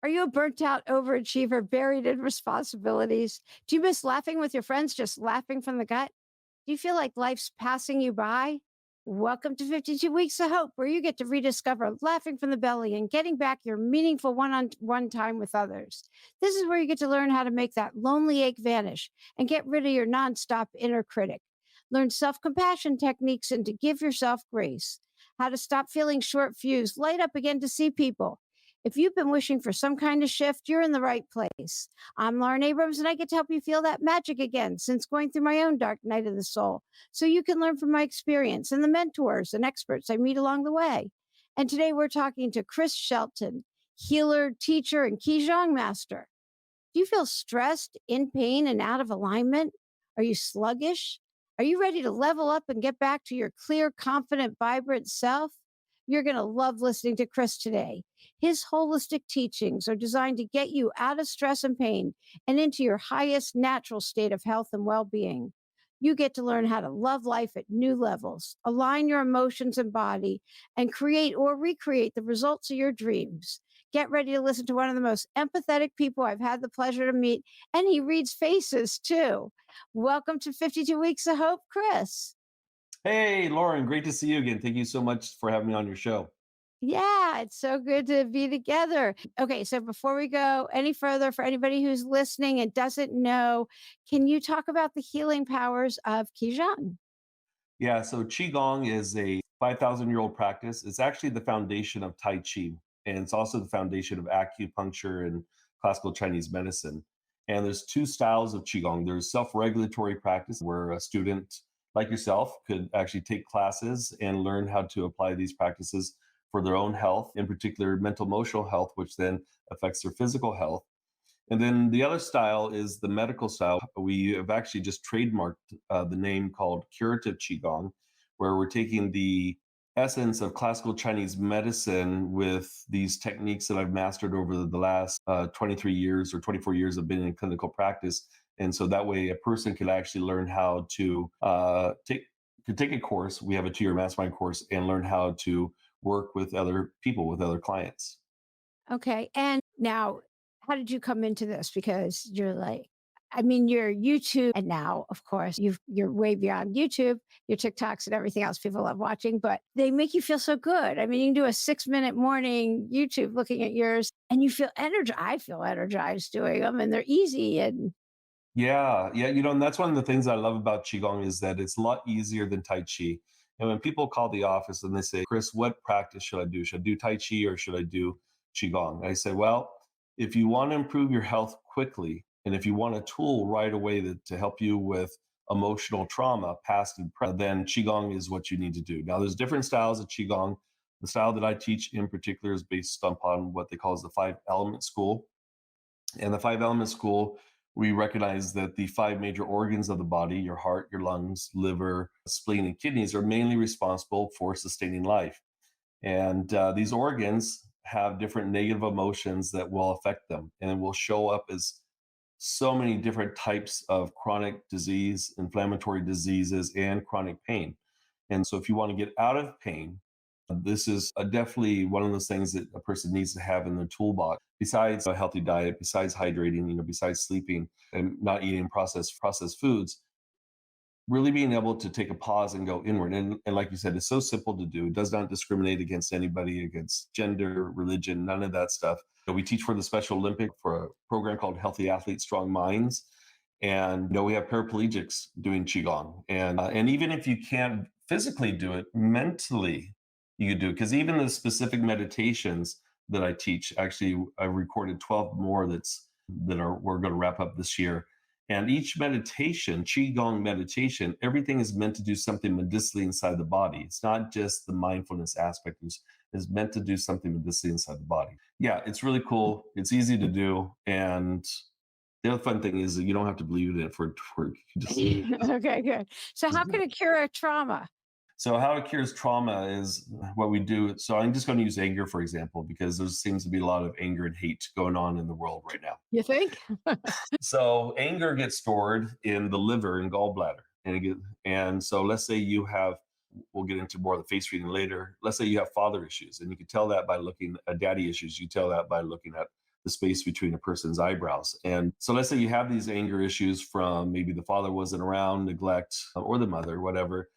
Are you a burnt out overachiever buried in responsibilities? Do you miss laughing with your friends, just laughing from the gut? Do you feel like life's passing you by? Welcome to 52 Weeks of Hope, where you get to rediscover laughing from the belly and getting back your meaningful one on one time with others. This is where you get to learn how to make that lonely ache vanish and get rid of your nonstop inner critic. Learn self compassion techniques and to give yourself grace. How to stop feeling short fused, light up again to see people. If you've been wishing for some kind of shift, you're in the right place. I'm Lauren Abrams, and I get to help you feel that magic again since going through my own dark night of the soul. So you can learn from my experience and the mentors and experts I meet along the way. And today we're talking to Chris Shelton, healer, teacher, and Qigong master. Do you feel stressed, in pain, and out of alignment? Are you sluggish? Are you ready to level up and get back to your clear, confident, vibrant self? You're going to love listening to Chris today. His holistic teachings are designed to get you out of stress and pain and into your highest natural state of health and well being. You get to learn how to love life at new levels, align your emotions and body, and create or recreate the results of your dreams. Get ready to listen to one of the most empathetic people I've had the pleasure to meet, and he reads faces too. Welcome to 52 Weeks of Hope, Chris. Hey, Lauren, great to see you again. Thank you so much for having me on your show. Yeah, it's so good to be together. Okay, so before we go any further, for anybody who's listening and doesn't know, can you talk about the healing powers of Qigong? Yeah, so Qigong is a 5,000-year-old practice. It's actually the foundation of Tai Chi, and it's also the foundation of acupuncture and classical Chinese medicine. And there's two styles of Qigong. There's self-regulatory practice, where a student like yourself could actually take classes and learn how to apply these practices for their own health, in particular mental emotional health, which then affects their physical health. And then the other style is the medical style. We have actually just trademarked the name called curative Qigong, where we're taking the essence of classical Chinese medicine with these techniques that I've mastered over the last 23 years or 24 years of being in clinical practice. And so that way a person could actually learn how to take a course. We have a 2-year mastermind course and learn how to work with other people, with other clients. Okay, and now how did you come into this? Because you're like, I mean, you're YouTube, and now, of course, you're way beyond YouTube, your TikToks and everything else people love watching, but they make you feel so good. I mean, you can do a 6-minute morning YouTube looking at yours, and you feel energized. I feel energized doing them, and they're easy. And Yeah, yeah, and that's one of the things I love about Qigong is that it's a lot easier than Tai Chi. And when people call the office and they say, Chris, what practice should I do? Should I do Tai Chi or should I do Qigong? I say, well, if you want to improve your health quickly, and if you want a tool right away to help you with emotional trauma, past and present, then Qigong is what you need to do. Now, there's different styles of Qigong. The style that I teach in particular is based upon what they call as the five element school. And the five element school, we recognize that the five major organs of the body, your heart, your lungs, liver, spleen, and kidneys, are mainly responsible for sustaining life. And these organs have different negative emotions that will affect them and will show up as so many different types of chronic disease, inflammatory diseases, and chronic pain. And so, if you want to get out of pain, this is definitely one of those things that a person needs to have in their toolbox. Besides a healthy diet, besides hydrating, besides sleeping and not eating processed foods, really being able to take a pause and go inward. And like you said, it's so simple to do. It does not discriminate against anybody, against gender, religion, none of that stuff. We teach for the Special Olympic for a program called Healthy Athletes, Strong Minds. And we have paraplegics doing Qigong. And even if you can't physically do it, mentally you could do it. Because even the specific meditations that I teach, actually, I've recorded 12 more we're going to wrap up this year. And each meditation, Qigong meditation, everything is meant to do something medicinally inside the body. It's not just the mindfulness aspect. It's meant to do something medicinally inside the body. Yeah, it's really cool. It's easy to do. And the other fun thing is that you don't have to believe in it for it to work. You okay, good. So, just how do can it. it cure a trauma? So how it cures trauma is what we do. So I'm just going to use anger, for example, because there seems to be a lot of anger and hate going on in the world right now. You think? So anger gets stored in the liver and gallbladder. And so let's say you have, we'll get into more of the face reading later. Let's say you have father issues, and you can tell that by looking at daddy issues. You tell that by looking at the space between a person's eyebrows. And so let's say you have these anger issues from maybe the father wasn't around, neglect, or the mother, whatever.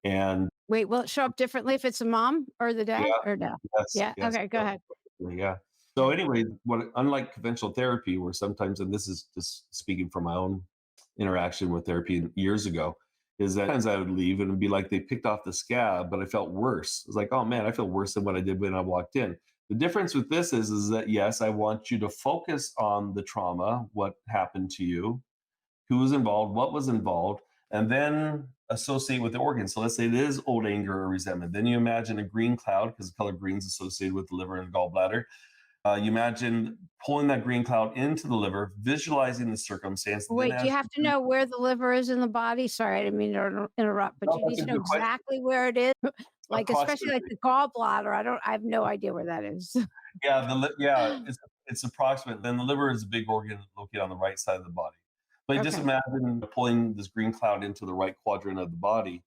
And Wait, will it show up differently if it's a mom or the dad yeah, or no? yes, Yeah. yes, Okay. Go ahead. yeah. So Okay. anyway, what unlike conventional therapy, where sometimes, and this is just speaking from my own interaction with therapy years ago, is that sometimes I would leave and it'd be like they picked off the scab, but I felt worse. It's like, oh man, I feel worse than what I did when I walked in. The difference with this is that yes, I want you to focus on the trauma, what happened to you, who was involved, what was involved, and then associate with the organ. So let's say it is old anger or resentment. Then you imagine a green cloud because the color green is associated with the liver and gallbladder. You imagine pulling that green cloud into the liver, visualizing the circumstance. Then Wait, do you as have to know where the liver is in the body? Sorry, I didn't mean to interrupt, but no, you need that's a to know good question. exactly where it is. Like, especially like Approximately. the gallbladder. I have no idea where that is. Yeah, it's approximate. Then the liver is a big organ located on the right side of the body. But just Okay. imagine pulling this green cloud into the right quadrant of the body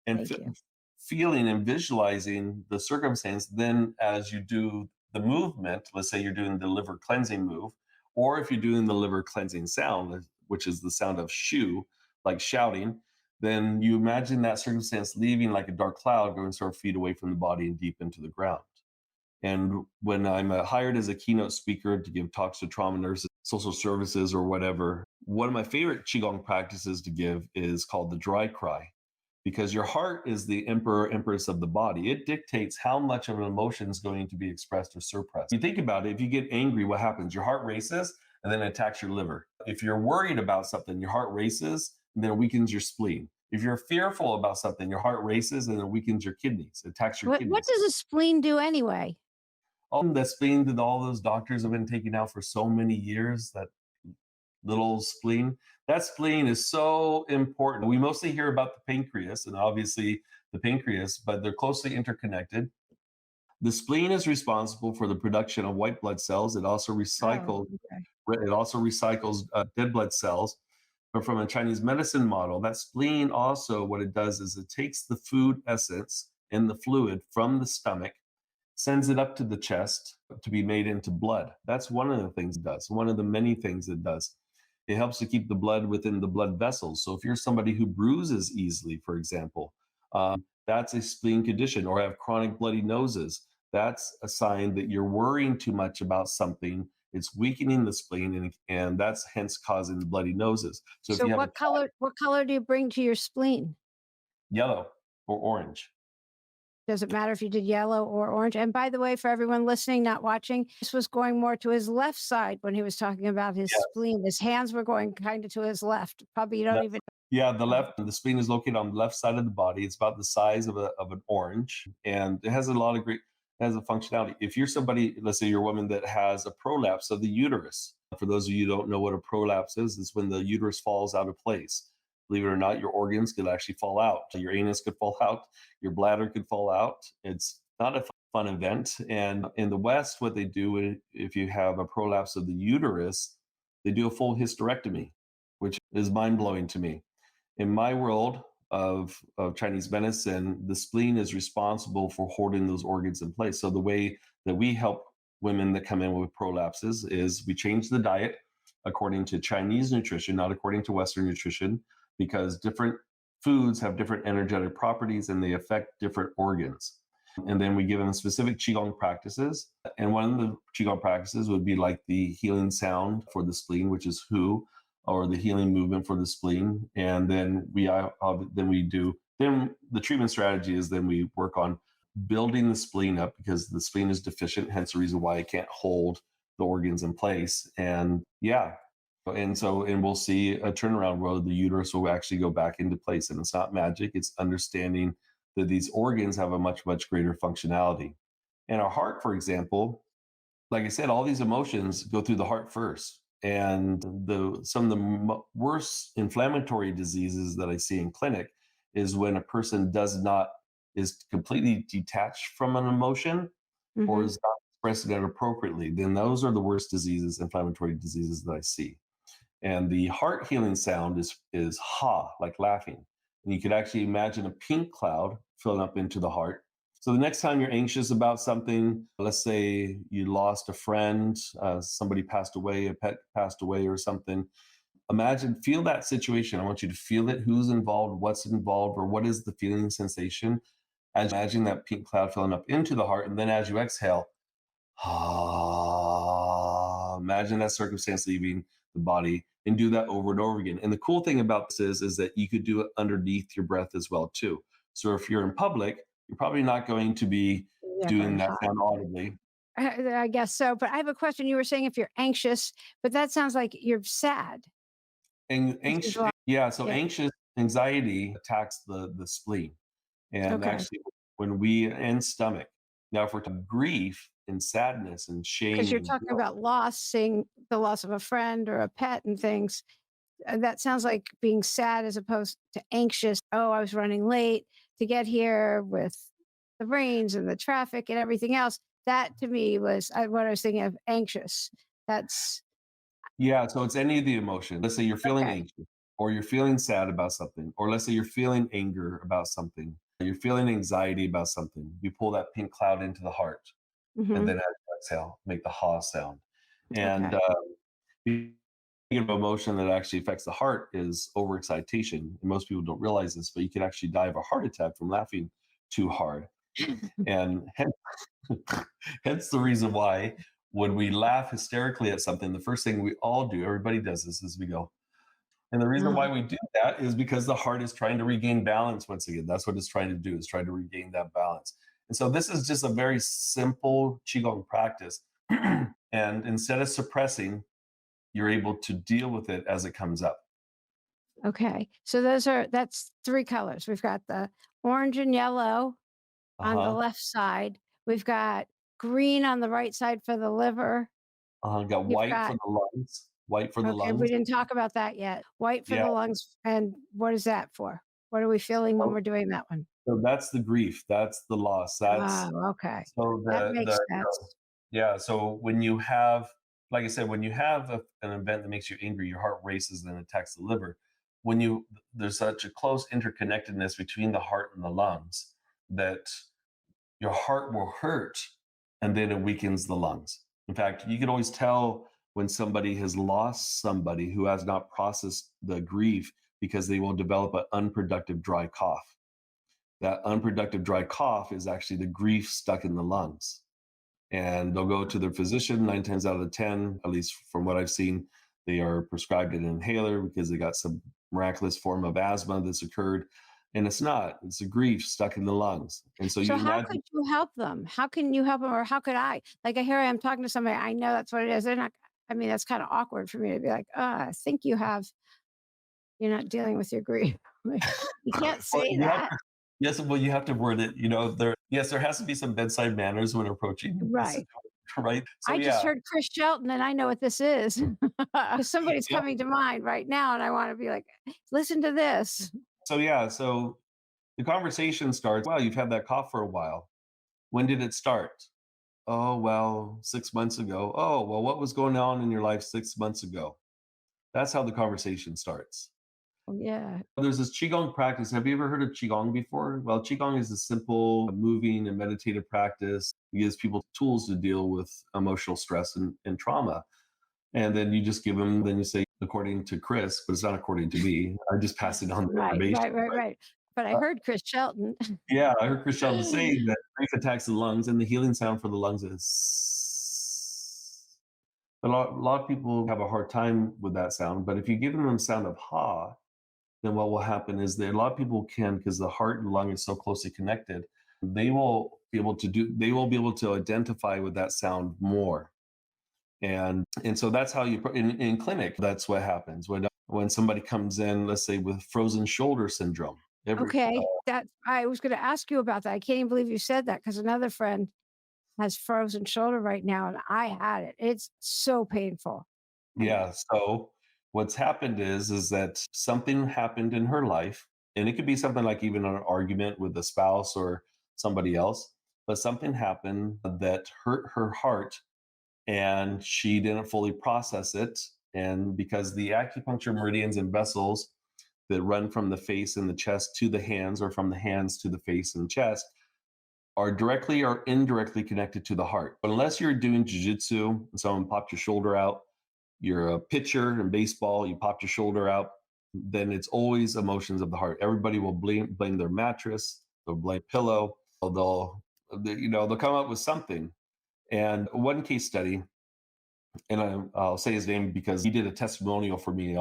and Thank you. feeling and visualizing the circumstance. Then, as you do the movement, let's say you're doing the liver cleansing move, or if you're doing the liver cleansing sound, which is the sound of shoo, like shouting, then you imagine that circumstance leaving like a dark cloud going sort of feet away from the body and deep into the ground. And when I'm hired as a keynote speaker to give talks to trauma nurses, social services, or whatever, one of my favorite Qigong practices to give is called the dry cry, because your heart is the emperor, empress of the body. It dictates how much of an emotion is going to be expressed or suppressed. You think about it, if you get angry, what happens? Your heart races and then it attacks your liver. If you're worried about something, your heart races and then it weakens your spleen. If you're fearful about something, your heart races and it weakens your kidneys, it attacks your What kidneys. does a spleen do anyway? That spleen that all those doctors have been taking out for so many years, that little spleen, that spleen is so important. We mostly hear about the pancreas and obviously the pancreas, but they're closely interconnected. The spleen is responsible for the production of white blood cells. Oh, okay. It also recycles dead blood cells. But from a Chinese medicine model, that spleen also, what it does is it takes the food essence and the fluid from the stomach, sends it up to the chest to be made into blood. That's one of the things it does, one of the many things it does. It helps to keep the blood within the blood vessels. So if you're somebody who bruises easily, for example, that's a spleen condition, or have chronic bloody noses. That's a sign that you're worrying too much about something. It's weakening the spleen, and that's hence causing the bloody noses. So if So you have a what color do you bring to your spleen? yellow or orange, Does it matter if you did yellow or orange? And by the way, for everyone listening, not watching, this was going more to his left side when he was talking about his yes, spleen. His hands were going kind of to his left. Probably you don't that's even. yeah, the spleen is located on the left side of the body. It's about the size of an orange, and it has a lot of great it has a functionality. If you're somebody, let's say you're a woman that has a prolapse of the uterus. For those of you who don't know what a prolapse is, it's when the uterus falls out of place. Believe it or not, your organs could actually fall out. Your anus could fall out, your bladder could fall out. It's not a fun event. And in the West, what they do if you have a prolapse of the uterus, they do a full hysterectomy, which is mind blowing to me. In my world of Chinese medicine, the spleen is responsible for holding those organs in place. So the way that we help women that come in with prolapses is we change the diet according to Chinese nutrition, not according to Western nutrition, because different foods have different energetic properties and they affect different organs. And then we give them specific Qigong practices. And one of the Qigong practices would be like the healing sound for the spleen, which is Hu, or the healing movement for the spleen. And then then the treatment strategy is then we work on building the spleen up because the spleen is deficient, hence the reason why it can't hold the organs in place. And yeah, and we'll see a turnaround where the uterus will actually go back into place. And it's not magic, it's understanding that these organs have a much, much greater functionality. And our heart, for example, like I said, all these emotions go through the heart first. And some of the worst inflammatory diseases that I see in clinic is when a person is completely detached from an emotion or Mhm. is not expressing it appropriately. Then those are the worst diseases, inflammatory diseases that I see. And the heart healing sound is ha, like laughing. And you could actually imagine a pink cloud filling up into the heart. So the next time you're anxious about something, let's say you lost a friend, somebody passed away, a pet passed away, or something. Imagine, feel that situation. I want you to feel it. Who's involved? What's involved? Or what is the feeling sensation? As you imagine that pink cloud filling up into the heart, and then as you exhale, imagine that circumstance leaving the body, and do that over and over again. And the cool thing about this is that you could do it underneath your breath as well too. So if you're in public, you're probably not going to be Yeah, doing going that high. sound audibly. I guess so. But I have a question. You were saying if you're anxious, but that sounds like you're sad. And If there's a anxious, lot. yeah. So Yeah. anxious anxiety attacks the spleen, and Okay. actually when we and stomach. Now, if we're talking grief and sadness and Because shame you're and talking guilt, about loss, seeing the loss of a friend or a pet and things. That sounds like being sad as opposed to anxious. Oh, I was running late to get here with the rains and the traffic and everything else. That to me was what I was thinking of anxious. That's yeah. So it's any of the emotion. Let's say you're feeling okay. anxious, or you're feeling sad about something, or let's say you're feeling anger about something, or you're feeling anxiety about something. You pull that pink cloud into the heart, and Hmm. then as you exhale, make the ha sound. And Okay. the emotion that actually affects the heart is overexcitation. And most people don't realize this, but you can actually die of a heart attack from laughing too hard. And hence the reason why when we laugh hysterically at something, the first thing we all do, everybody does this, is we go. And the reason why Ah, we do that is because the heart is trying to regain balance once again. That's what it's trying to do, is try to regain that balance. And so this is just a very simple Qigong practice. And instead of suppressing, you're able to deal with it as it comes up. okay. So that's three colors. We've got the orange and yellow on the Uh-huh. left side. We've got green on the right side for the liver. Uh-huh. Got You've white for got the lungs. White for the okay, we lungs. didn't talk about that yet. White for Yeah. the lungs, and what is that for? What are we feeling when So we're doing that one? so that's the grief. That's the loss. That's Oh, okay. so That the makes you know, sense. yeah. So when you have, like I said, when you have an event that makes you angry, your heart races and attacks the liver. When you There's such a close interconnectedness between the heart and the lungs that your heart will hurt, and then it weakens the lungs. In fact, you can always tell when somebody has lost somebody who has not processed the grief, because they will develop an unproductive dry cough. That unproductive dry cough is actually the grief stuck in the lungs. And they'll go to their physician 9 times out of the 10, at least from what I've seen. They are prescribed an inhaler because they got some miraculous form of asthma that's occurred. And it's not, it's a grief stuck in the lungs. And so So you how imagine. could you help them? How can you help them, or how could I? Like, here I am talking to somebody, I know that's what it is. They're not I mean, that's kinda awkward for me to be like, I think you're not dealing with your grief." Like, you can't Well, say you have that. to, yes, well, you have to word it, there has to be some bedside manners when approaching the Right. situation, right? So I just yeah. heard Chris Shelton, and I know what this is. Somebody's Yeah. coming to mind right now, and I wanna be like, "Listen to this." So yeah, so the conversation starts, well, you've had that cough for a while. When did it start? Oh, well, 6 months ago. Oh, well, what was going on in your life 6 months ago? That's how the conversation starts. Yeah. There's this Qigong practice. Have you ever heard of Qigong before? Well, Qigong is a simple moving and meditative practice. It gives people tools to deal with emotional stress and trauma. And then you just give them, then you say, according to Chris, but it's not according to me. I just pass it on the Right, information. right, right, right. But I Uh, heard Chris Shelton. yeah, I heard Chris Shelton say that grief attacks the lungs, and the healing sound for the lungs is. A lot of people have a hard time with that sound, but if you give them the sound of ha, then what will happen is that a lot of people can, because the heart and lung is so closely connected, they will be able to identify with that sound more. And so that's how in clinic, that's what happens when somebody comes in, let's say with frozen shoulder syndrome. Every Okay, that I was gonna ask you about that. I can't even believe you said that because another friend has frozen shoulder right now, and I had it. It's so painful. And Yeah. So what's happened is that something happened in her life, and it could be something like even an argument with a spouse or somebody else, but something happened that hurt her heart, and she didn't fully process it. And because the acupuncture meridians and vessels that run from the face and the chest to the hands, or from the hands to the face and chest, are directly or indirectly connected to the heart. But unless you're doing jujitsu and someone popped your shoulder out, you're a pitcher in baseball, you popped your shoulder out, then it's always emotions of the heart. Everybody will blame their mattress, they'll blame pillow, they'll come up with something. And one case study, and I'll say his name because he did a testimonial for me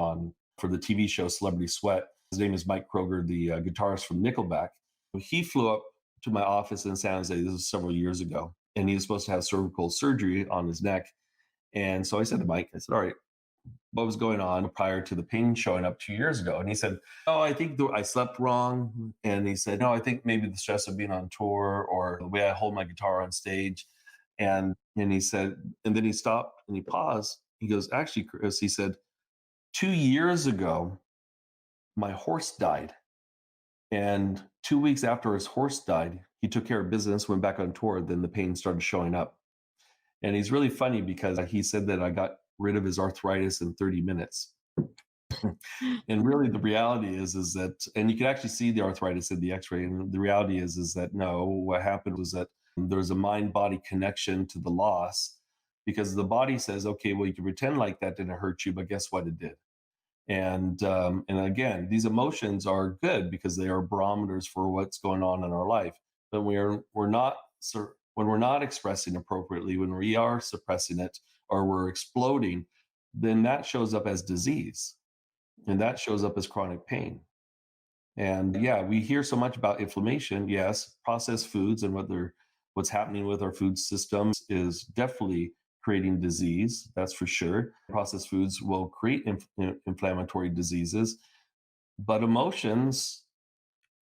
for the TV show Celebrity Sweat. His name is Mike Kroger, the guitarist from Nickelback. He flew up to my office in San Jose. This was several years ago, and he was supposed to have cervical surgery on his neck. And so I said to Mike, I said, "All right, what was going on prior to the pain showing up 2 years ago?" And he said, "Oh, I think I slept wrong." And he said, "No, I think maybe the stress of being on tour or the way I hold my guitar on stage." And he said, and then he stopped and he paused. He goes, "Actually, Chris," he said, "2 years ago, my horse died. And 2 weeks after his horse died, he took care of business, went back on tour. Then the pain started showing up." And he's really funny because he said that I got rid of his arthritis in 30 minutes. And really the reality is that, and you can actually see the arthritis in the x-ray. And the reality is that no, what happened was that there's a mind body connection to the loss, because the body says, okay, well, you can pretend like that didn't hurt you, but guess what? It did. And again, these emotions are good because they are barometers for what's going on in our life. But when we're not expressing appropriately, when we are suppressing it or we're exploding, then that shows up as disease, and that shows up as chronic pain. And yeah, we hear so much about inflammation. Yes, processed foods and what's happening with our food systems is definitely creating disease. That's for sure. Processed foods will create inflammatory diseases, but emotions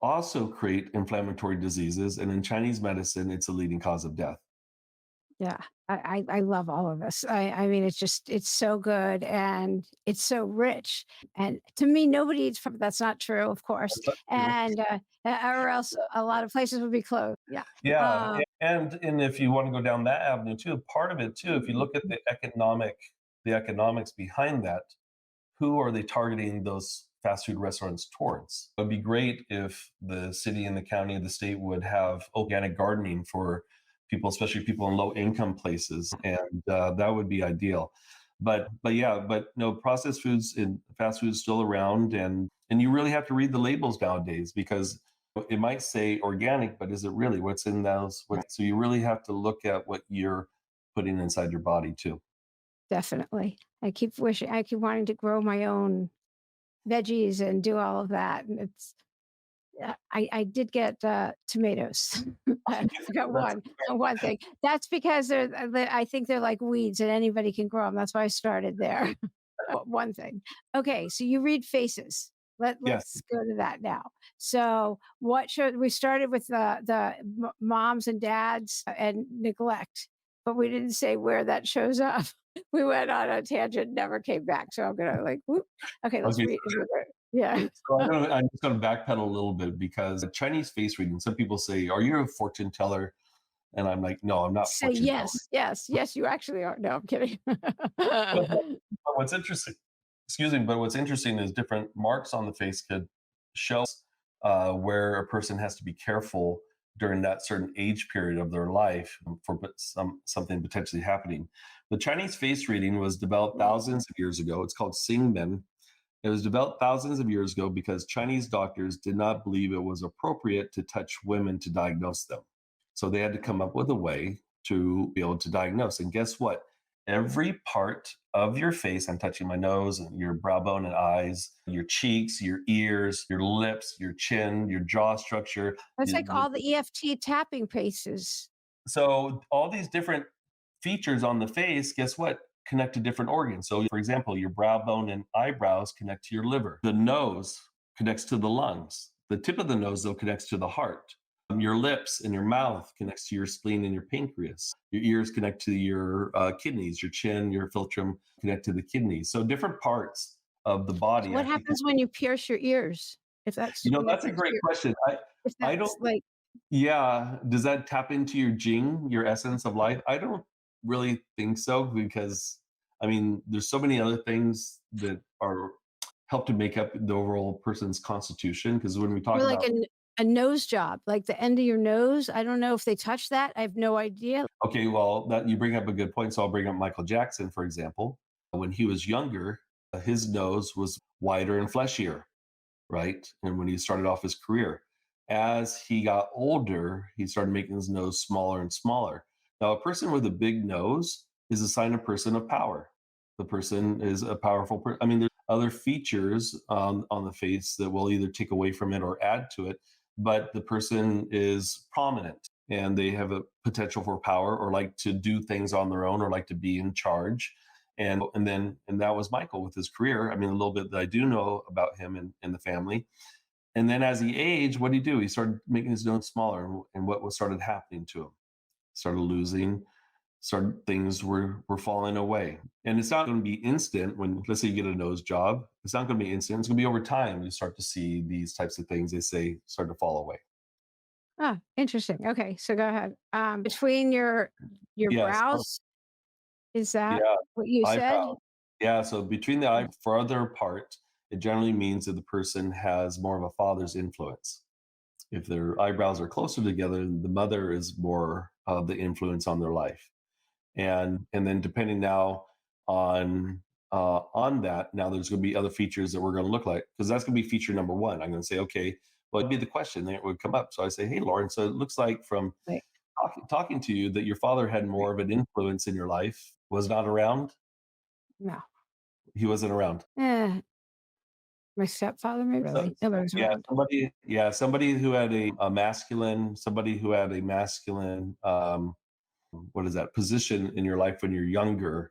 also create inflammatory diseases. And in Chinese medicine, it's a leading cause of death. Yeah, I love all of this. I mean, it's so good and it's so rich. And to me, nobody eats from that's not true, of course. That's not true. And or else a lot of places would be closed. Yeah. Yeah, Um, and if you want to go down that avenue too, part of it too, if you look at the economics behind that, who are they targeting those fast food restaurants towards? It would be great if the city and the county and the state would have organic gardening for people, especially people in low income places, and that would be ideal. But yeah, but no, processed foods and fast food is still around, and you really have to read the labels nowadays because it might say organic, but is it really what's in those? So you really have to look at what you're putting inside your body too. Definitely. I keep wanting to grow my own veggies and do all of that. And it's I did get tomatoes. I got That's one thing. That's because I think they're like weeds and anybody can grow them. That's why I started there. One thing. Okay, so you read faces. yes. Let's go to that now. So what should we started with moms and dads and neglect, but we didn't say where that shows up. We went on a tangent, never came back. So I'm gonna like, whoop. Okay, let's Okay. read. Yeah. So I'm just going to backpedal a little bit because Chinese face reading, some people say, "Are you a fortune teller?" And I'm like, "No, I'm not Say fortune teller." yes, yes, yes, you actually are. No, I'm kidding. But what's interesting, excuse me, but what's interesting is different marks on the face could show where a person has to be careful during that certain age period of their life for something potentially happening. The Chinese face reading was developed thousands of years ago. It's called Singmen. It was developed thousands of years ago because Chinese doctors did not believe it was appropriate to touch women to diagnose them. So they had to come up with a way to be able to diagnose. And guess what? Every part of your face, I'm touching my nose and your brow bone and eyes, your cheeks, your ears, your lips, your chin, your jaw structure. It's like all the EFT tapping paces. So all these different features on the face, guess what? Connect to different organs. So for example, your brow bone and eyebrows connect to your liver. The nose connects to the lungs. The tip of the nose, though, connects to the heart. Your lips and your mouth connects to your spleen and your pancreas. Your ears connect to your kidneys. Your chin, your philtrum connect to the kidneys. So different parts of the So body, what I think. happens when you pierce your ears? If that's That's a connected to great your question. if I don't that's like Yeah. Does that tap into your Jing, your essence of life? I don't really think so because, I mean, there's so many other things that are help to make up the overall person's constitution. Because when we talk you're like about, A nose job, like the end of your nose. I don't know if they touch that. I have no idea. Okay, well, that you bring up a good point. So I'll bring up Michael Jackson, for example. When he was younger, his nose was wider and fleshier, right? And when he started off his career, as he got older, he started making his nose smaller and smaller. Now, a person with a big nose is a sign of person of power. The person is a powerful person. I mean, there's other features on the face that will either take away from it or add to it, but the person is prominent and they have a potential for power or like to do things on their own or like to be in charge. And that was Michael with his career. I mean, a little bit that I do know about him and the family. And then as he aged, what did he do? He started making his nose smaller, and what was started happening to him? Started losing. Started things were falling away, and it's not going to be instant. When let's say you get a nose job, it's not going to be instant. It's going to be over time. You start to see these types of things. They say start to fall away. Ah, interesting. Okay, so go ahead. Between your Yes. brows, is that Yeah. what you said? Eyebrow. Yeah. So between the eye farther apart, it generally means that the person has more of a father's influence. If their eyebrows are closer together, the mother is more of the influence on their life. And then depending now on that, now there's going to be other features that we're going to look like because that's going to be feature number one. I'm going to say, okay, well, it'd be the question that would come up. So I say, hey, Lauren, so it looks like from Right, talking to you that your father had right. more of an influence in your life. Was not around. No. He wasn't around. Eh, my stepfather, maybe So, really. Nobody's yeah, around. somebody who had a masculine, somebody who had a masculine, what is that position in your life when you're younger.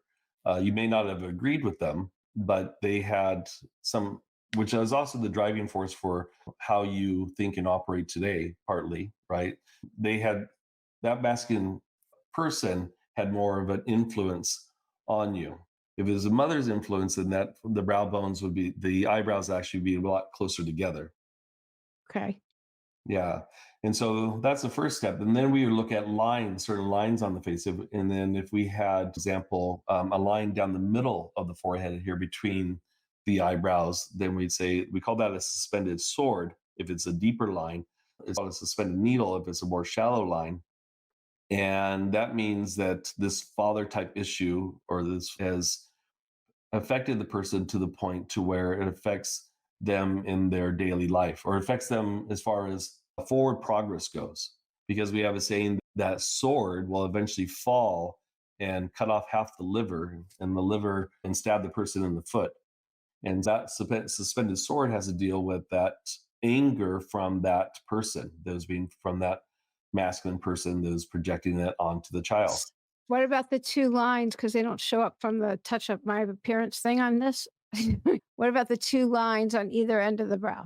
You may not have agreed with them, but they had some, which is also the driving force for how you think and operate today, partly, right? They had that masculine person had more of an influence on you. If it was a mother's influence, then that the brow bones would be the eyebrows actually be a lot closer together. Okay. Yeah. And so that's the first step. And then we would look at lines, certain lines on the face. And then if we had, for example, a line down the middle of the forehead here between the eyebrows, then we'd say, we call that a suspended sword if it's a deeper line. It's called a suspended needle if it's a more shallow line. And that means that this father type issue or this has affected the person to the point to where it affects them in their daily life or affects them as far as forward progress goes. Because we have a saying that sword will eventually fall and cut off half the liver and the liver and stab the person in the foot. And that suspended sword has to deal with that anger from that person that was being from that masculine person that is projecting it onto the child. S What about the 2 lines? Because they don't show up from the touch up my appearance thing on this. What about the 2 lines on either end of the brow?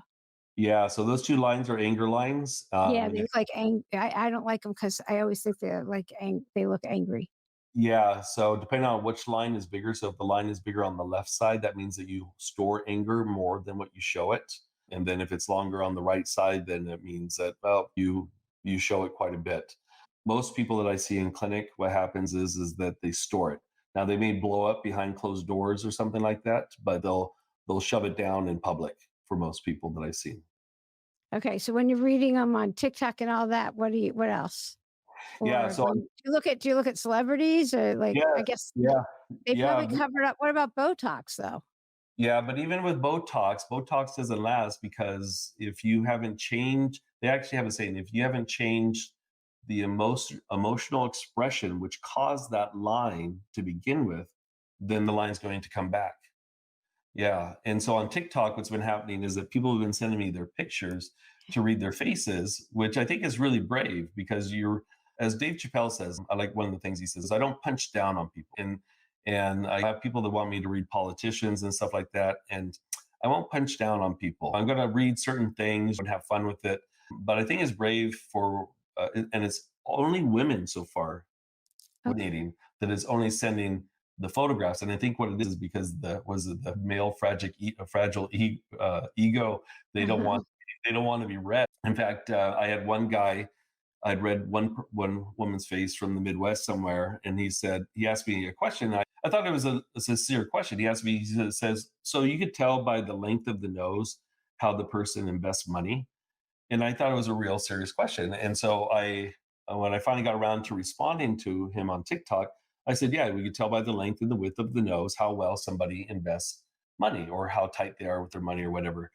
Yeah, so those two lines are anger lines. Yeah, And they look like I don't like them because I always think they're like they look angry. yeah, so depending on which line is bigger, so if the line is bigger on the left side, that means that you store anger more than what you show it. And then if it's longer on the right side, then it means that well, you show it quite a bit. Most people that I see in clinic, what happens is that they store it. Now they may blow up behind closed doors or something like that, but they'll shove it down in public for most people that I've seen. Okay, so when you're reading them on TikTok and all that, what else? Yeah, Or so when do you look at celebrities or like I yes, guess yeah, they yeah. probably covered up what about Botox though? Yeah, but even with Botox, Botox doesn't last because if you haven't changed, they actually have a saying, if you haven't changed the emotional expression which caused that line to begin with, then the line's going to come back. Yeah. And so on TikTok, what's been happening is that people have been sending me their pictures to read their faces, which I think is really brave because you're, as Dave Chappelle says, I like one of the things he says, I don't punch down on people. And I have people that want me to read politicians and stuff like that. And I won't punch down on people. I'm going to read certain things and have fun with it. But I think it's brave for, and it's only women so far Okay. coordinating that is only sending the photographs. And I think what it is because the was it the male fragile ego. They don't want they don't want to be read. In fact, I had one guy. I'd read one woman's face from the Midwest somewhere, and he asked me a question. I thought it was a sincere question. He asked me. Says, "So you could tell by the length of the nose how the person invests money." And I thought it was a real serious question. And so when I finally got around to responding to him on TikTok, I said, yeah, we could tell by the length and the width of the nose how well somebody invests money or how tight they are with their money or whatever.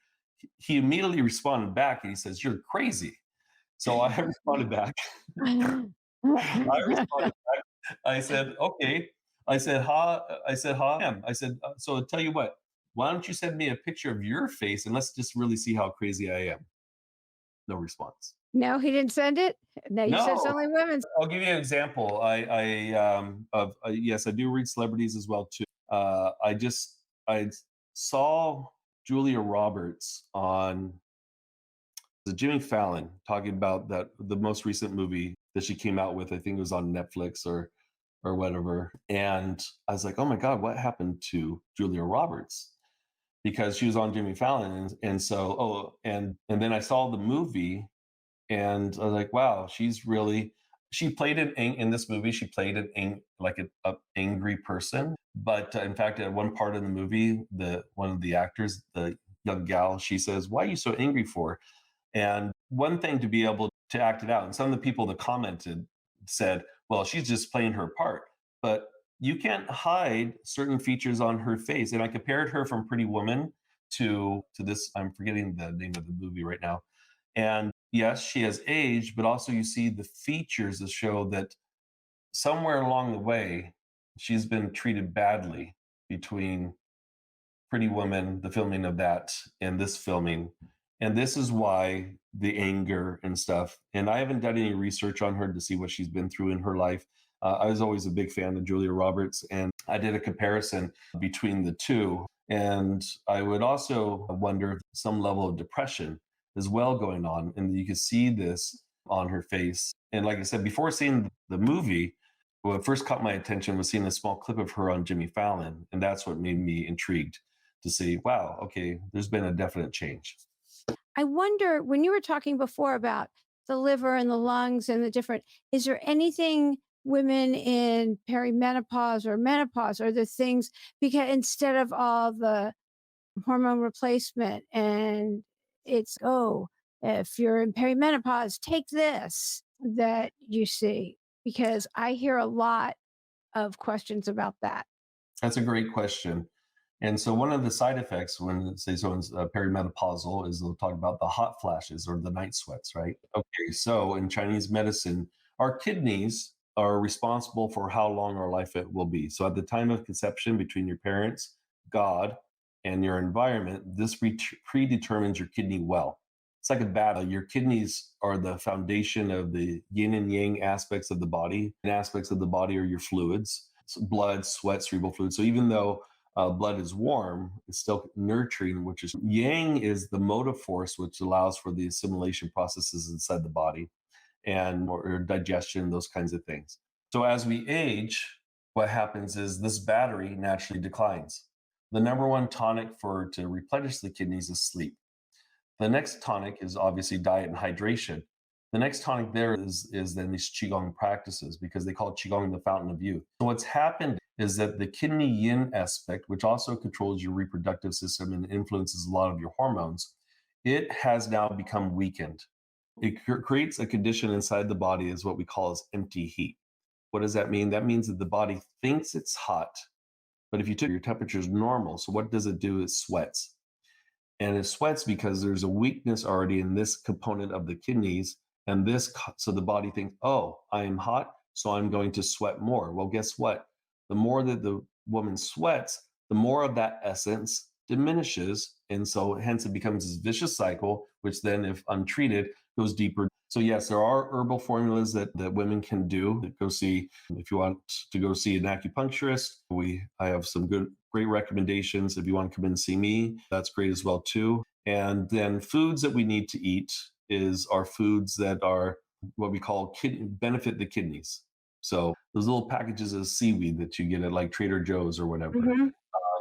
He immediately responded back and he says, you're crazy. So I responded back. I responded back. I said, okay. I said, ha, I am. I said, so I'll tell you what, why don't you send me a picture of your face and let's just really see how crazy I am? No response. No, he didn't send it? No, you said it's No, only women. I'll give you an example. Yes, I do read celebrities as well too. I saw Julia Roberts on the Jimmy Fallon talking about the most recent movie that she came out with. I think it was on Netflix or whatever. And I was like, oh my God, what happened to Julia Roberts? Because she was on Jimmy Fallon, and so and then I saw the movie, and I was like, wow, she played in this movie. She played like a angry person, but in fact, at one part of the movie, the one of the actors, the young gal, she says, "Why are you so angry for?" And one thing to be able to act it out, and some of the people that commented said, well, she's just playing her part. But you can't hide certain features on her face. And I compared her from Pretty Woman to this, I'm forgetting the name of the movie right now. And yes, she has aged, but also you see the features that show that somewhere along the way, she's been treated badly between Pretty Woman, the filming of that, and this filming. And this is why the anger and stuff. And I haven't done any research on her to see what she's been through in her life. I was always a big fan of Julia Roberts, and I did a comparison between the two. And I would also wonder if some level of depression is well going on. And you can see this on her face. And like I said, before seeing the movie, what first caught my attention was seeing a small clip of her on Jimmy Fallon. And that's what made me intrigued to see, wow, okay, there's been a definite change. I wonder when you were talking before about the liver and the lungs and the different, is there anything women in perimenopause or menopause, are the things because instead of all the hormone replacement and it's, oh, if you're in perimenopause, take this that you see? Because I hear a lot of questions about that. That's a great question. And so one of the side effects when say someone's perimenopausal is they'll talk about the hot flashes or the night sweats, right? Okay, so in Chinese medicine, our kidneys are responsible for how long our life it will be. So at the time of conception between your parents, God, and your environment, this predetermines your kidney well. It's like a battle. Your kidneys are the foundation of the yin and yang aspects of the body, and aspects of the body are your fluids, so blood, sweat, cerebral fluid. So even though blood is warm, it's still nurturing, which is yang is the motive force, which allows for the assimilation processes inside the body and or digestion, those kinds of things. So as we age, what happens is this battery naturally declines. The number one tonic for to replenish the kidneys is sleep. The next tonic is obviously diet and hydration. The next tonic there is then these Qigong practices because they call Qigong the fountain of youth. So what's happened is that the kidney yin aspect, which also controls your reproductive system and influences a lot of your hormones, it has now become weakened. It creates a condition inside the body is what we call as empty heat. What does that mean? That means that the body thinks it's hot, but if you took your temperature is normal, so what does it do? It sweats. And it sweats because there's a weakness already in this component of the kidneys. And so the body thinks, oh, I am hot, so I'm going to sweat more. Well, guess what? The more that the woman sweats, the more of that essence diminishes. And so hence it becomes this vicious cycle, which then, if untreated, goes deeper. So yes, there are herbal formulas that women can do. Go see if you want to go see an acupuncturist. I have some great recommendations. If you want to come in and see me, that's great as well too. And then foods that we need to eat are foods that are what we call benefit the kidneys. So those little packages of seaweed that you get at like Trader Joe's or whatever, Mhm.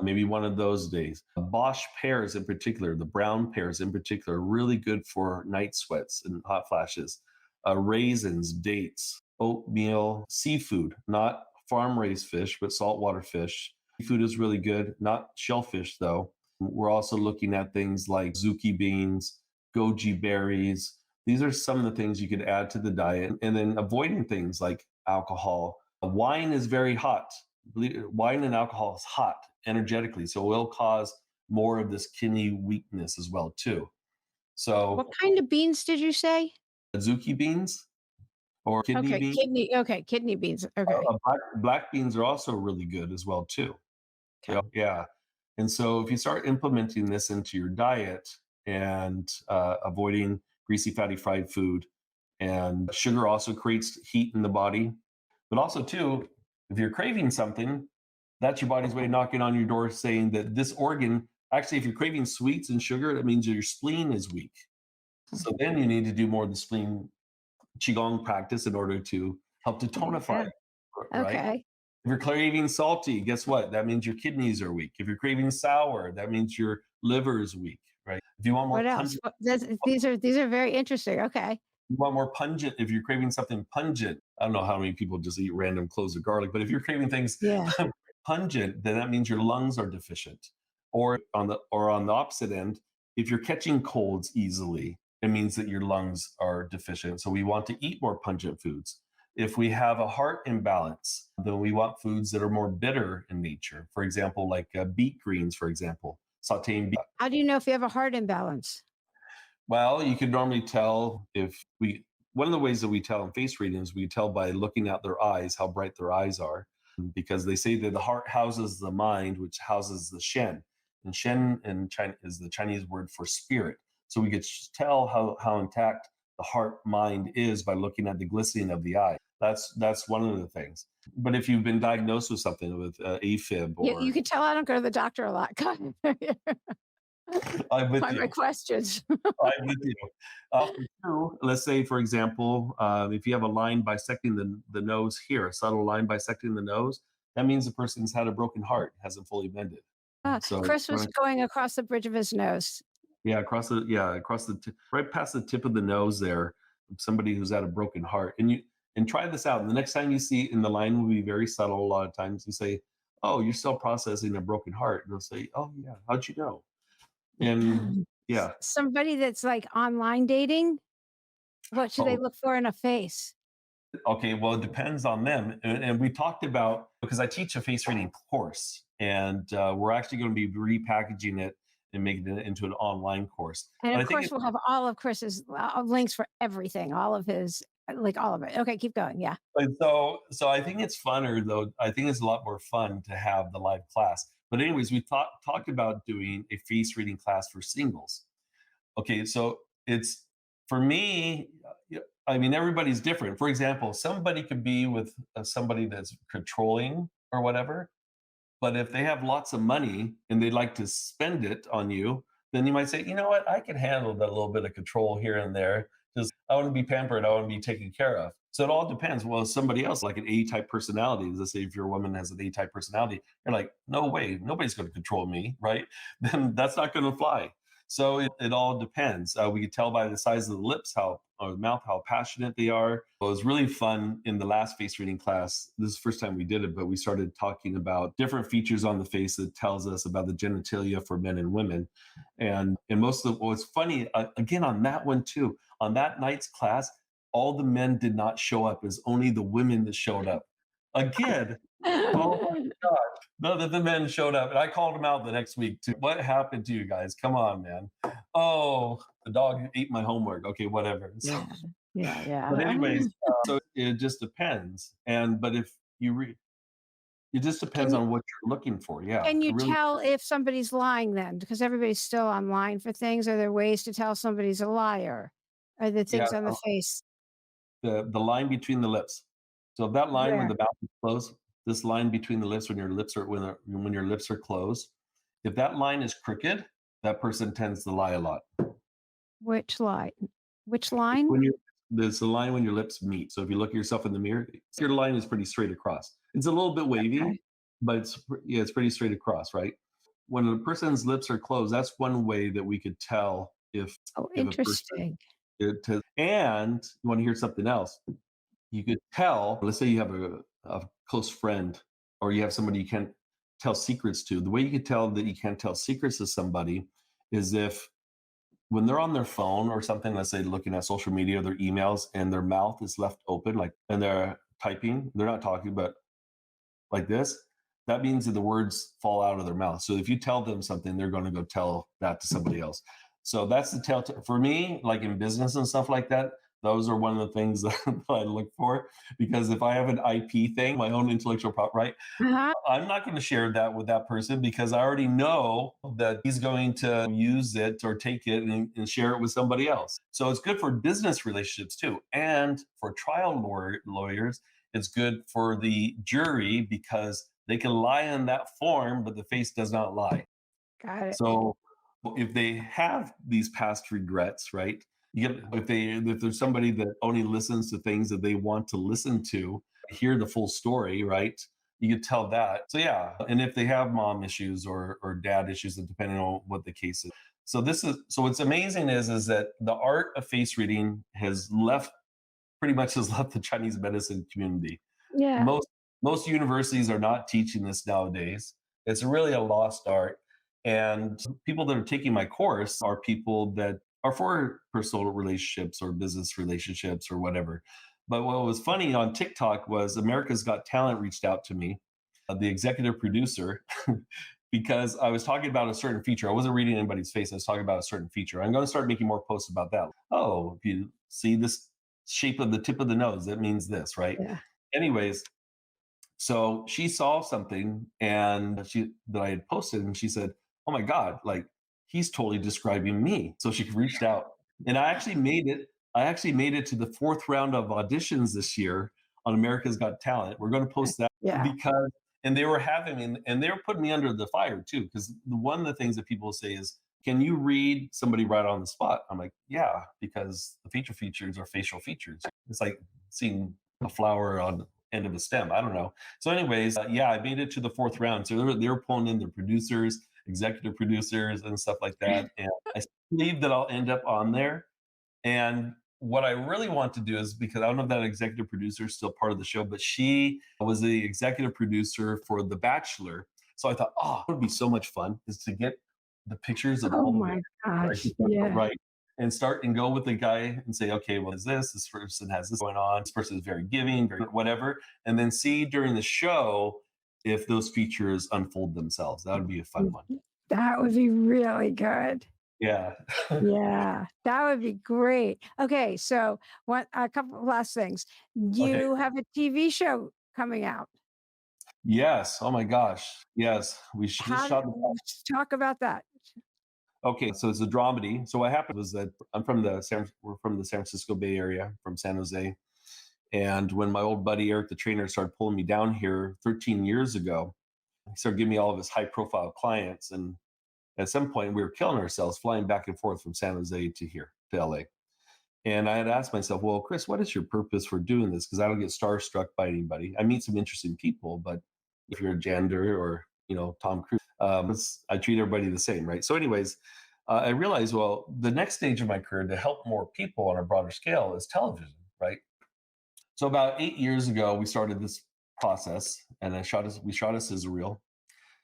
maybe one of those days. Bosch pears in particular, the brown pears in particular, are really good for night sweats and hot flashes. Raisins, dates, oatmeal, seafood, not farm raised fish, but saltwater fish. Seafood is really good, not shellfish though. We're also looking at things like zuki beans, goji berries, These are some of the things you could add to the diet, and then avoiding things like alcohol. Wine is very hot. Wine and alcohol is hot energetically, so it will cause more of this kidney weakness as well too. What So kind of beans did you say? azuki beans or kidney Okay, beans, kidney beans. Okay. black beans are also really good as well too. Okay. Yeah. And so if you start implementing this into your diet and avoiding greasy, fatty, fried food, and sugar also creates heat in the body. But also, too, if you're craving something, that's your body's way of knocking on your door saying that this organ, actually, if you're craving sweets and sugar, that means your spleen is weak. So then you need to do more of the spleen Qigong practice in order to help to tonify Yeah. it, right? Okay. If you're craving salty, guess what? That means your kidneys are weak. If you're craving sour, that means your liver is weak, right? If you want more What else? pungent, These are very interesting. Okay. you want more pungent, if you're craving something pungent, I don't know how many people just eat random cloves of garlic, but if you're craving things Yeah. pungent, then that means your lungs are deficient. Or on the opposite end, if you're catching colds easily, it means that your lungs are deficient. So we want to eat more pungent foods. If we have a heart imbalance, then we want foods that are more bitter in nature. For example, like beet greens, for example, sauteing beet. How do you know if you have a heart imbalance? Well, you can normally tell if we, one of the ways that we tell in face readings, we tell by looking at their eyes, how bright their eyes are, because they say that the heart houses the mind, which houses the Shen. And Shen in China is the Chinese word for spirit. So we could tell how intact the heart mind is by looking at the glistening of the eye. That's one of the things. But if you've been diagnosed with something with AFib You or can tell I don't go to the doctor a lot. I'm with By my you. questions. I'm with you. Also, too, let's say, for example, if you have a line bisecting the nose here, a subtle line bisecting the nose, that means the person's had a broken heart, hasn't fully mended. So, Chris was going across the bridge of his nose. right past the tip of the nose there, somebody who's had a broken heart, and try this out. And the next time you see, and the line will be very subtle. A lot of times, you say, "Oh, you're still processing a broken heart," and they'll say, "Oh yeah, how'd you know?" And yeah. Somebody that's like online dating, what should they Oh, look for in a face? okay, well, it depends on them. And we talked about, because I teach a face reading course, and we're actually going to be repackaging it and making it into an online course. And But of I think course, we'll have all of Chris's links for everything, all of his, like all of it. Okay, keep going. Yeah. so I think it's funner though. I think it's a lot more fun to have the live class. But anyways, we talked about doing a face reading class for singles. Okay, so it's for me. I mean, everybody's different. For example, somebody could be with somebody that's controlling or whatever. But if they have lots of money and they'd like to spend it on you, then you might say, you know what, I can handle that little bit of control here and there. Just I want to be pampered, I want to be taken care of. So it all depends. Well, somebody else like an A type personality, let's say if your woman has an A type personality, you're like, no way, nobody's going to control me, right? Then that's not going to fly. So it all depends. We could tell by the size of the lips, how or the mouth, how passionate they are. It was really fun in the last face reading class. This is the first time we did it, but we started talking about different features on the face that tells us about the genitalia for men and women. And most of what's funny, again on that one too, on that night's class, all the men did not show up. It was only the women that showed up. Again, oh my God. None of the men showed up. And I called them out the next week too. What happened to you guys? Come on, man. Oh, the dog ate my homework. Okay, whatever. So, Yeah. Yeah. but Yeah. anyways, so it just depends. But if you it just depends Can you on what you're looking for. Yeah, can it you really. tell if somebody's lying then? Because everybody's still online for things. Are there ways to tell somebody's a liar? Are there Yeah, things on the face? the line between the lips. So that line when Where? the mouth is closed, this line between the lips when your lips are closed, if that line is crooked, that person tends to lie a lot. Which line? Which line? When you There's a line when your lips meet. So if you look at yourself in the mirror, your line is pretty straight across. It's a little bit wavy, Okay. but it's pretty straight across, right? When a person's lips are closed, that's one way that we could tell Oh, if a person interesting. and you want to hear something else. You could tell, let's say you have a close friend or you have somebody you can't tell secrets to. The way you could tell that you can't tell secrets to somebody is if when they're on their phone or something, let's say looking at social media or their emails, and their mouth is left open, like, and they're typing, they're not talking, but like this, that means that the words fall out of their mouth. So if you tell them something, they're going to go tell that to somebody else. So that's the tell for me, like in business and stuff like that. Those are one of the things that I look for, because if I have an IP thing, my own intellectual property, right, Uh-huh. I'm not going to share that with that person because I already know that he's going to use it or take it and share it with somebody else. So it's good for business relationships too. And for trial lawyers, it's good for the jury because they can lie in that form, but the face does not lie. Got it. So if they have these past regrets, right? You get if there's somebody that only listens to things that they want to listen to, hear the full story, right? You could tell that. So yeah, and if they have mom issues or dad issues, depending on what the case is. So this is so what's amazing is that the art of face reading has left pretty much has left the Chinese medicine community. Yeah. Most most universities are not teaching this nowadays. It's really a lost art. And people that are taking my course are people that are for personal relationships or business relationships or whatever. But what was funny on TikTok was America's Got Talent reached out to me, the executive producer, because I was talking about a certain feature. I wasn't reading anybody's face. I was talking about a certain feature. I'm going to start making more posts about that. Oh, if you see this shape of the tip of the nose, that means this, right? Yeah. Anyways, so she saw something and she that I had posted, and she said, "Oh my god, like he's totally describing me." So she reached out, and I actually made it. I actually made it to the fourth round of auditions this year on America's Got Talent. We're going to post that Yeah. because, and they were having me, and they were putting me under the fire too, because one of the things that people say is, "Can you read somebody right on the spot?" I'm like, "Yeah," because the features are facial features. It's like seeing a flower on the end of a stem. I don't know. So, anyways, yeah, I made it to the fourth round. So they were pulling in the producers, executive producers, and stuff like that. And I believe that I'll end up on there. And what I really want to do is because I don't know if that executive producer is still part of the show, but she was the executive producer for The Bachelor. So I thought, oh, it would be so much fun is to get the pictures of Oh all the my I gosh. can start to Yeah. write and start and go with the guy and say, okay, well, is this person has this going on? This person is very giving, very whatever. And then see during the show if those features unfold themselves. That would be a fun one. That would be really good. Yeah. Yeah, that would be great. Okay, so what a couple of last things. Okay. You have a TV show coming out. Yes. Oh my gosh. Yes. Just How shot. let's talk about that. Okay, so it's a dramedy. So what happened was that we're from the San Francisco Bay Area, from San Jose. And when my old buddy Eric the trainer started pulling me down here 13 years ago, he started giving me all of his high profile clients. And at some point we were killing ourselves flying back and forth from San Jose to here to LA. And I had asked myself, well, Chris, what is your purpose for doing this? Because I don't get starstruck by anybody. I meet some interesting people, but if you're a gender or Tom Cruise, I treat everybody the same, right? So, anyways, I realized, well, the next stage of my career to help more people on a broader scale is television, right? So, about 8 years ago, we started this process, and we shot a sizzle reel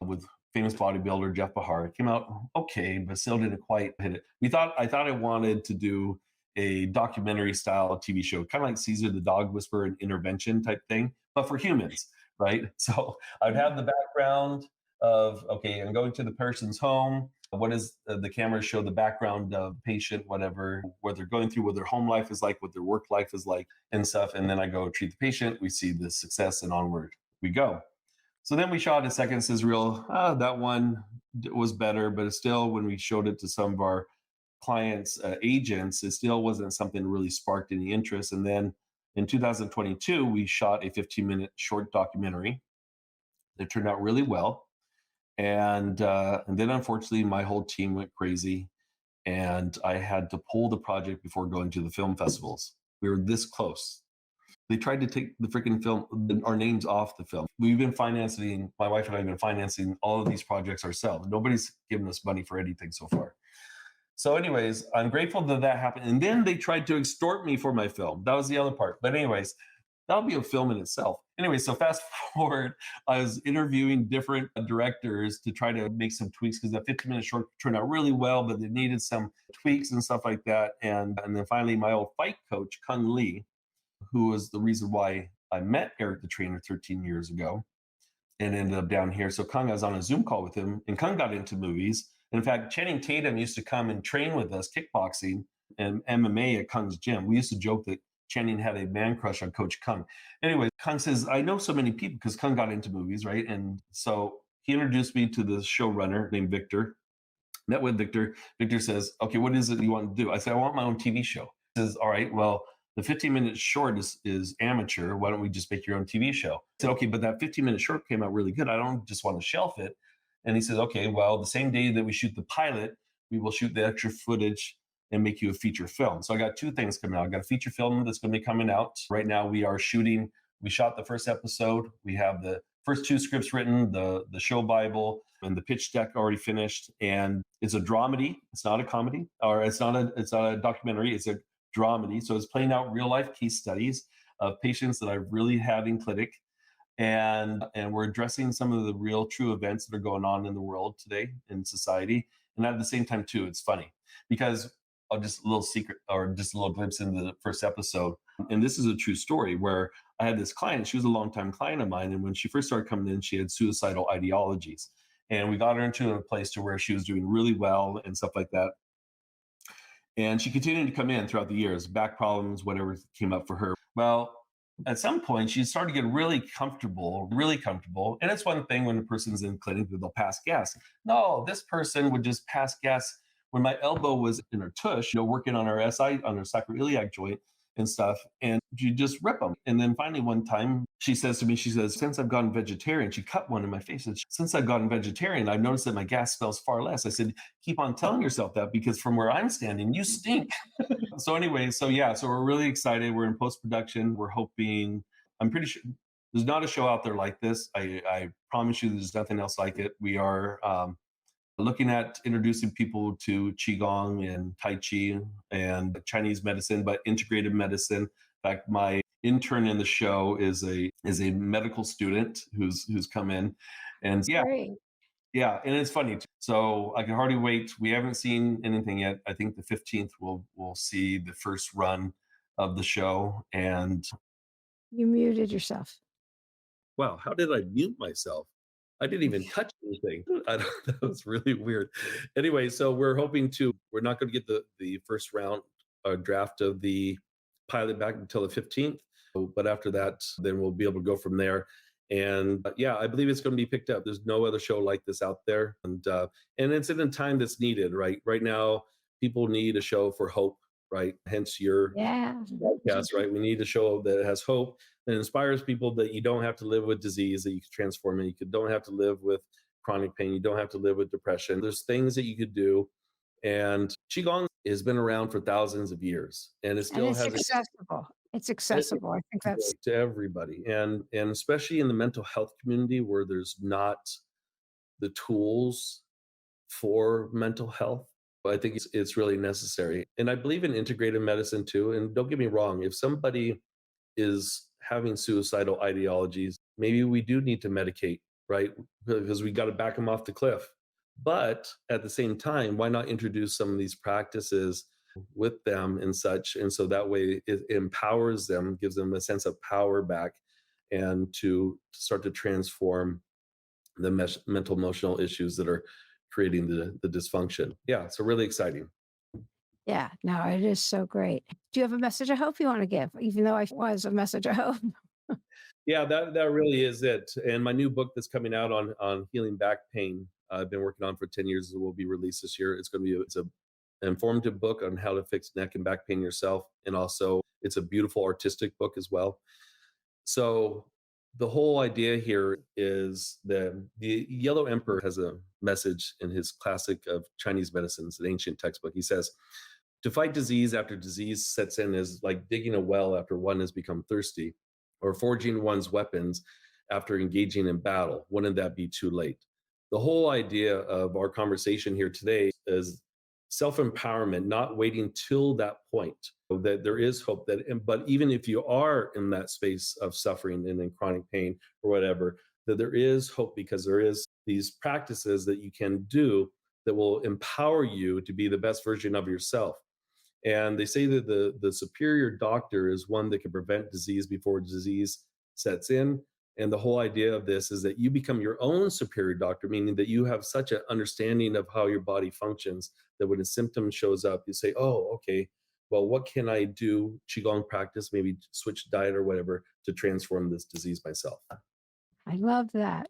with famous bodybuilder Jeff Bahar. It came out okay, but still didn't quite hit it. I thought I wanted to do a documentary style TV show, kind of like Caesar the Dog Whisperer and intervention type thing, but for humans, right? So I'd have the background of, okay, I'm going to the person's home. What is the camera show the background of patient, whatever, what they're going through, what their home life is like, what their work life is like, and stuff. And then I go treat the patient. We see the success, and onward we go. So then we shot a second Israel. That one was better, but it still, when we showed it to some of our clients' agents, it still wasn't something that really sparked any interest. And then in 2022, we shot a 15-minute short documentary that turned out really well. And then unfortunately, my whole team went crazy, and I had to pull the project before going to the film festivals. We were this close. They tried to take the freaking film, our names off the film. We've been financing, my wife and I have been financing all of these projects ourselves. Nobody's given us money for anything so far. So, anyways, I'm grateful that that happened. And then they tried to extort me for my film. That was the other part. But, anyways, that'll be a film in itself. Anyway, so fast forward, I was interviewing different directors to try to make some tweaks because that 15-minute short turned out really well, but they needed some tweaks and stuff like that. And then finally, my old fight coach, Kung Lee, who was the reason why I met Eric the Trainer 13 years ago and ended up down here. So Kung, I was on a Zoom call with him, and Kung got into movies. In fact, Channing Tatum used to come and train with us kickboxing and MMA at Kung's gym. We used to joke that Channing had a man crush on Coach Kung. Anyway, Kung says, I know so many people because Kung got into movies, right? And so he introduced me to the showrunner named Victor. Met with Victor. Victor says, okay, what is it you want to do? I said, I want my own TV show. He says, all right, well, the 15-minute short is amateur. Why don't we just make your own TV show? I said, okay, but that 15-minute short came out really good. I don't just want to shelf it. And he says, okay, well, the same day that we shoot the pilot, we will shoot the extra footage and make you a feature film. So I got two things coming out. I got a feature film that's going to be coming out. Right now we are shooting, we shot the first episode. We have the first two scripts written, the show Bible and the pitch deck already finished. And it's a dramedy. It's not a comedy, or it's not a documentary. It's a dramedy. So it's playing out real life case studies of patients that I've really had in clinic. And we're addressing some of the real true events that are going on in the world today in society. And at the same time too, it's funny because I'll just a little secret or just a little glimpse into the first episode. And this is a true story where I had this client. She was a longtime client of mine. And when she first started coming in, she had suicidal ideologies. And we got her into a place to where she was doing really well and stuff like that. And she continued to come in throughout the years, back problems, whatever came up for her. Well, at some point, she started to get really comfortable, really comfortable. And it's one thing when a person's in clinic that they'll pass gas. No, this person would just pass gas when my elbow was in her tush, working on her SI, on her sacroiliac joint and stuff. And you just rip them. And then finally, one time, she says to me, she says, since I've gone vegetarian, she cut one in my face. And since I've gone vegetarian, I've noticed that my gas smells far less. I said, keep on telling yourself that because from where I'm standing, you stink. So anyway, so yeah, so we're really excited. We're in post-production. We're hoping, I'm pretty sure there's not a show out there like this. I promise you there's nothing else like it. We are looking at introducing people to Qigong and Tai Chi and Chinese medicine, but integrated medicine. In fact, my intern in the show is a medical student who's come in. And That's yeah, great. yeah, and it's funny too. So I can hardly wait. We haven't seen anything yet. I think the 15th we'll see the first run of the show. And You muted yourself. wow, how did I mute myself? I didn't even touch anything. That was really weird. Anyway, so we're not going to get the first round draft of the pilot back until the 15th. But after that, then we'll be able to go from there. And yeah, I believe it's going to be picked up. There's no other show like this out there. And it's in a time that's needed, right? Right now, people need a show for hope, right? Hence your Yeah. podcast, right? We need a show that has hope, that inspires people that you don't have to live with disease, that you can transform it. You don't have to live with chronic pain. You don't have to live with depression. There's things that you could do. And Qigong has been around for thousands of years and it And still it's has accessible. It's accessible. I think that's to everybody. And especially in the mental health community where there's not the tools for mental health. I think it's really necessary. And I believe in integrated medicine too. And don't get me wrong, if somebody is having suicidal ideologies, maybe we do need to medicate, right? Because we got to back them off the cliff. But at the same time, why not introduce some of these practices with them and such? And so that way it empowers them, gives them a sense of power back and to start to transform the mental emotional issues that are creating the dysfunction. Yeah, so really exciting. yeah, no, it is so great. Do you have a message of hope you want to give? Even though I was a message of hope. Yeah, that really is it. And my new book that's coming out on healing back pain, I've been working on for 10 years. It will be released this year. It's an informative book on how to fix neck and back pain yourself, and also it's a beautiful artistic book as well. So the whole idea here is that the Yellow Emperor has a message in his classic of Chinese medicine, it's an ancient textbook. He says, to fight disease after disease sets in is like digging a well after one has become thirsty, or forging one's weapons after engaging in battle. Wouldn't that be too late? The whole idea of our conversation here today is self-empowerment, not waiting till that point, so that there is hope that, but even if you are in that space of suffering and in chronic pain or whatever, that there is hope because there is these practices that you can do that will empower you to be the best version of yourself. And they say that the superior doctor is one that can prevent disease before disease sets in. And the whole idea of this is that you become your own superior doctor, meaning that you have such an understanding of how your body functions that when a symptom shows up, you say, oh, okay, well, what can I do? Qigong practice, maybe switch diet or whatever to transform this disease myself. I love that.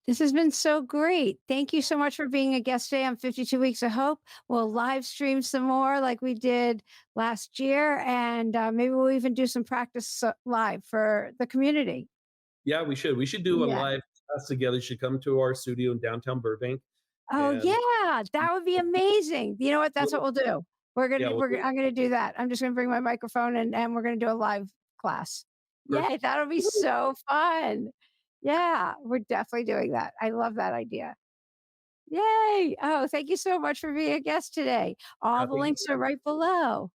This has been so great. Thank you so much for being a guest today on 52 Weeks of Hope. We'll live stream some more like we did last year, and maybe we'll even do some practice live for the community. Yeah, we should. We should do a Yeah. live class together. You should come to our studio in downtown Burbank. Oh, And yeah. That would be amazing. You know what? That's what we'll, we'll do. We're yeah, gonna we'll do I'm gonna do that. I'm just gonna bring my microphone and we're gonna do a live class. Yay, perfect. that'll be so fun. Yeah, we're definitely doing that. I love that idea. Yay. Oh, thank you so much for being a guest today. All the Thank links are right below.